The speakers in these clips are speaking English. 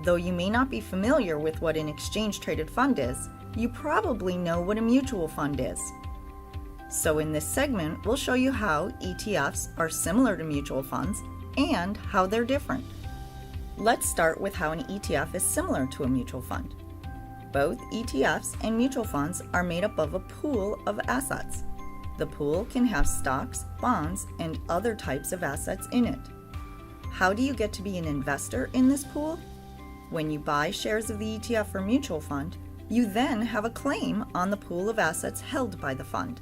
Though you may not be familiar with what an exchange-traded fund is, you probably know what a mutual fund is. So in this segment, we'll show you how ETFs are similar to mutual funds and how they're different. Let's start with how an ETF is similar to a mutual fund. Both ETFs and mutual funds are made up of a pool of assets. The pool can have stocks, bonds, and other types of assets in it. How do you get to be an investor in this pool? When you buy shares of the ETF or mutual fund, you then have a claim on the pool of assets held by the fund.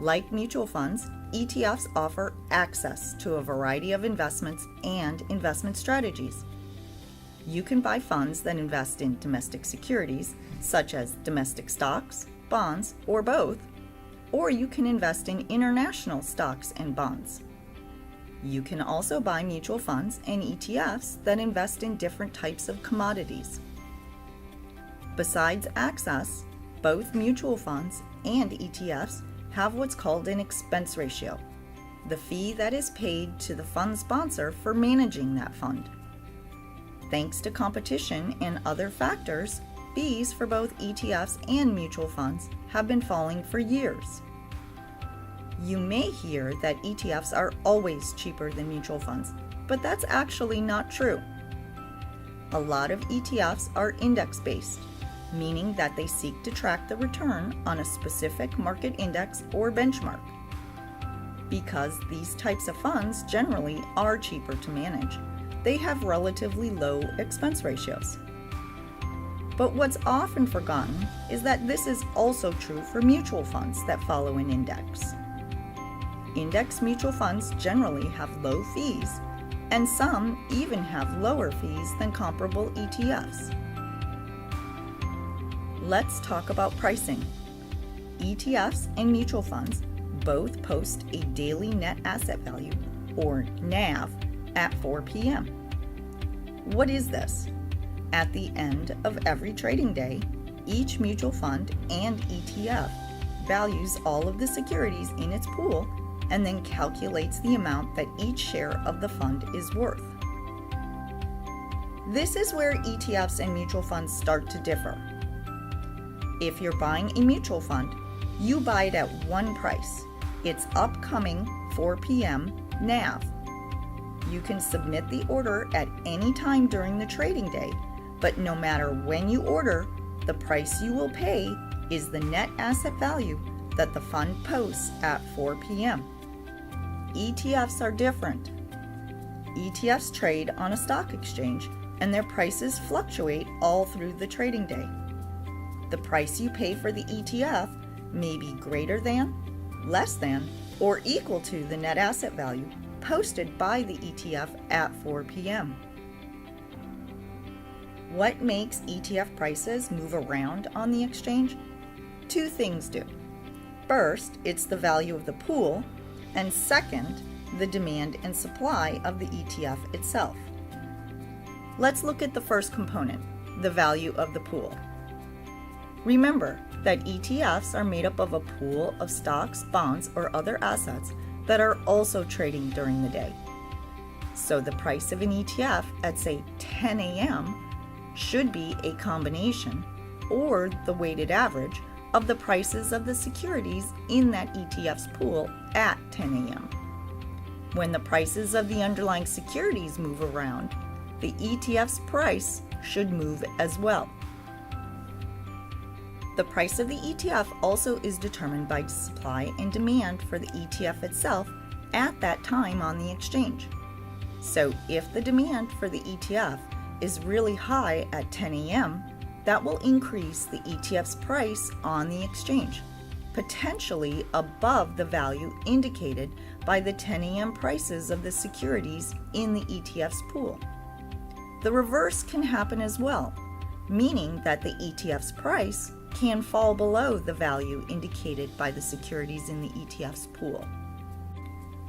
Like mutual funds, ETFs offer access to a variety of investments and investment strategies. You can buy funds that invest in domestic securities, such as domestic stocks, bonds, or both, or you can invest in international stocks and bonds. You can also buy mutual funds and ETFs that invest in different types of commodities. Besides access, both mutual funds and ETFs have what's called an expense ratio, the fee that is paid to the fund sponsor for managing that fund. Thanks to competition and other factors, fees for both ETFs and mutual funds have been falling for years. You may hear that ETFs are always cheaper than mutual funds, but that's actually not true. A lot of ETFs are index-based, meaning that they seek to track the return on a specific market index or benchmark. Because these types of funds generally are cheaper to manage, they have relatively low expense ratios. But what's often forgotten is that this is also true for mutual funds that follow an index. Index mutual funds generally have low fees, and some even have lower fees than comparable ETFs. Let's talk about pricing. ETFs and mutual funds both post a daily net asset value, or NAV, at 4 p.m. What is this? At the end of every trading day, each mutual fund and ETF values all of the securities in its pool and then calculates the amount that each share of the fund is worth. This is where ETFs and mutual funds start to differ. If you're buying a mutual fund, you buy it at one price, its upcoming 4 p.m. NAV. You can submit the order at any time during the trading day, but no matter when you order, the price you will pay is the net asset value that the fund posts at 4 p.m. ETFs are different. ETFs trade on a stock exchange, and their prices fluctuate all through the trading day. The price you pay for the ETF may be greater than, less than, or equal to the net asset value posted by the ETF at 4 p.m. What makes ETF prices move around on the exchange? Two things do. First, it's the value of the pool, and second, the demand and supply of the ETF itself. Let's look at the first component, the value of the pool. Remember that ETFs are made up of a pool of stocks, bonds, or other assets that are also trading during the day. So the price of an ETF at, say, 10 a.m. should be a combination, or the weighted average, of the prices of the securities in that ETF's pool at 10 a.m. When the prices of the underlying securities move around, the ETF's price should move as well. The price of the ETF also is determined by supply and demand for the ETF itself at that time on the exchange. So if the demand for the ETF is really high at 10 a.m., that will increase the ETF's price on the exchange, potentially above the value indicated by the 10 a.m. prices of the securities in the ETF's pool. The reverse can happen as well, meaning that the ETF's price can fall below the value indicated by the securities in the ETF's pool.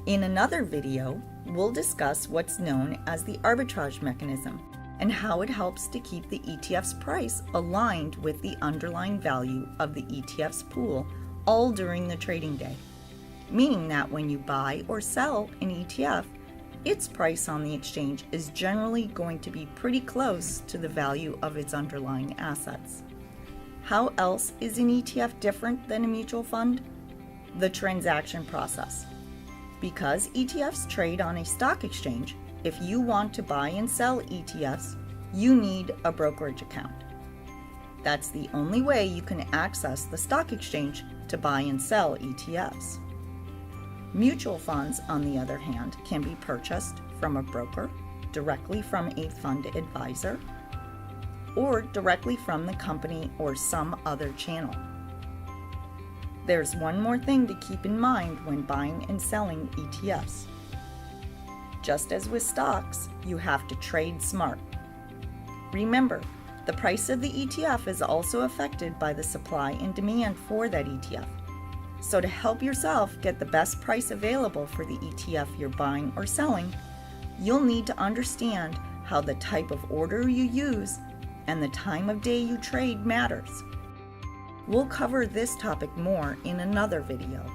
In another video, we'll discuss what's known as the arbitrage mechanism and how it helps to keep the ETF's price aligned with the underlying value of the ETF's pool all during the trading day, meaning that when you buy or sell an ETF, its price on the exchange is generally going to be pretty close to the value of its underlying assets. How else is an ETF different than a mutual fund? The transaction process. Because ETFs trade on a stock exchange, if you want to buy and sell ETFs, you need a brokerage account. That's the only way you can access the stock exchange to buy and sell ETFs. Mutual funds, on the other hand, can be purchased from a broker, directly from a fund advisor, or directly from the company or some other channel. There's one more thing to keep in mind when buying and selling ETFs. Just as with stocks, you have to trade smart. Remember, the price of the ETF is also affected by the supply and demand for that ETF. So to help yourself get the best price available for the ETF you're buying or selling, you'll need to understand how the type of order you use and the time of day you trade matters. We'll cover this topic more in another video.